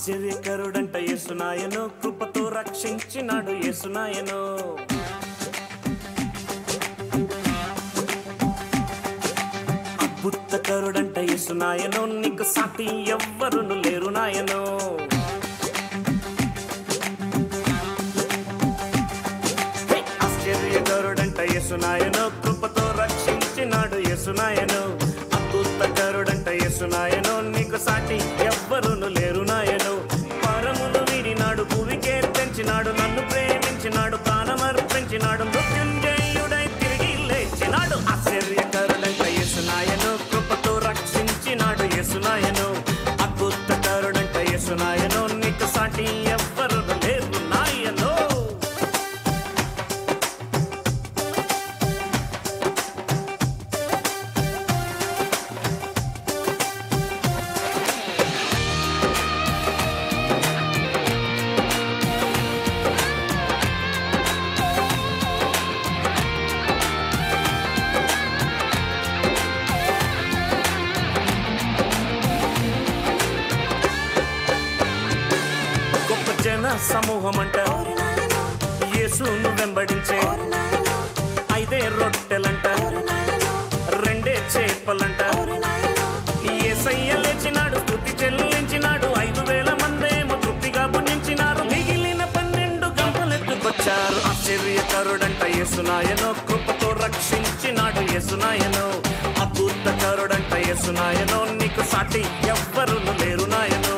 ఆశ్చర్యకరుడంట యేసునాయను, కృపతో రక్షించినాడు యేసునాయను. అద్భుతకరుడంట యేసునాయను, నీకు సాటి ఎవ్వరును లేరు నాయను. ఆశ్చర్యకరుడంట యేసునాయను, కృపతో రక్షించినాడు యేసునాయను. అద్భుతకరుడంట యేసునాయను, నీకు సాటి ఎవ్వరును లేరు నాయను. పరమును వీడినాడు, భూమికే తెంచినాడు, నన్ను ప్రేమించినాడు, ప్రాణమర్పించినాడు, మృత్యుంజయుడై తిరిగి లేచినాడు. ఆశ్చర్యకరుడంట యేసునాయను, కృపతో రక్షించినాడు యేసునాయను. అద్భుతకరుడంట యేసునాయను, నీకు సాటి ఎవ్వరును లేరు నాయను. జన సమూహమంట యేసును వెంబడించే, 5 రొట్టెలంట 2 చేపలంట. యేసయ్య లేచినాడు, స్తుతి చెల్లించినాడు, 5,000 మందేమో తృప్తిగా భుజించినారు, మిగిలిన 12 గంపలెత్తుకొచ్చారు. ఆశ్చర్యకరుడంట యేసునాయను, కృపతో రక్షించినాడు యేసునాయను. అద్భుతకరుడంట యేసునాయను, నీకు సాటి ఎవ్వరును లేరు నాయను.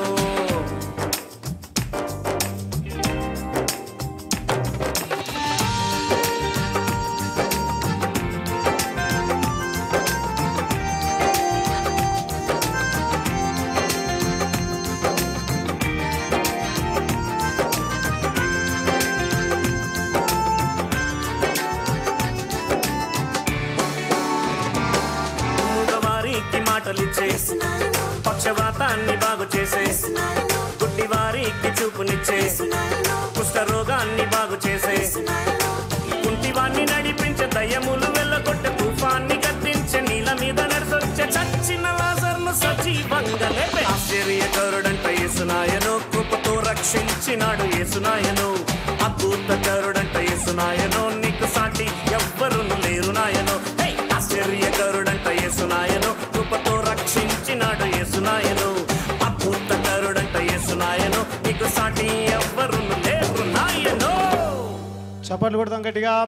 మాటలిచ్చే, పక్షవాతాన్ని బాగు చేసే, గుడ్డివారికి చూపునిచ్చే, కుష్ఠరోగాన్ని బాగు చేసే, కుంటివాన్ని నడిపించే, దయ్యములు వెళ్ళగొట్టే, తుఫాన్ని గద్దించే, నీళ్ళ మీద నడిసొచ్చే, చచ్చిన లాజరును సజీవంగా లేపే. ఆశ్చర్యకరుడంట యేసునాయను, కృపతో రక్షించినాడు యేసునాయను. అద్భుతకరుడంట యేసునాయను, నీకు సాటి ఎవ్వరును లేరు నాయను. ఆశ్చర్యకరుడంట యేసునాయను, కృపతో రక్షించినాడు యేసునాయను. అద్భుతకరుడంట యేసునాయను, నీకు సాటి ఎవ్వరును లేరు నాయను. చప్పట్లు కొడతాం గట్టిగా.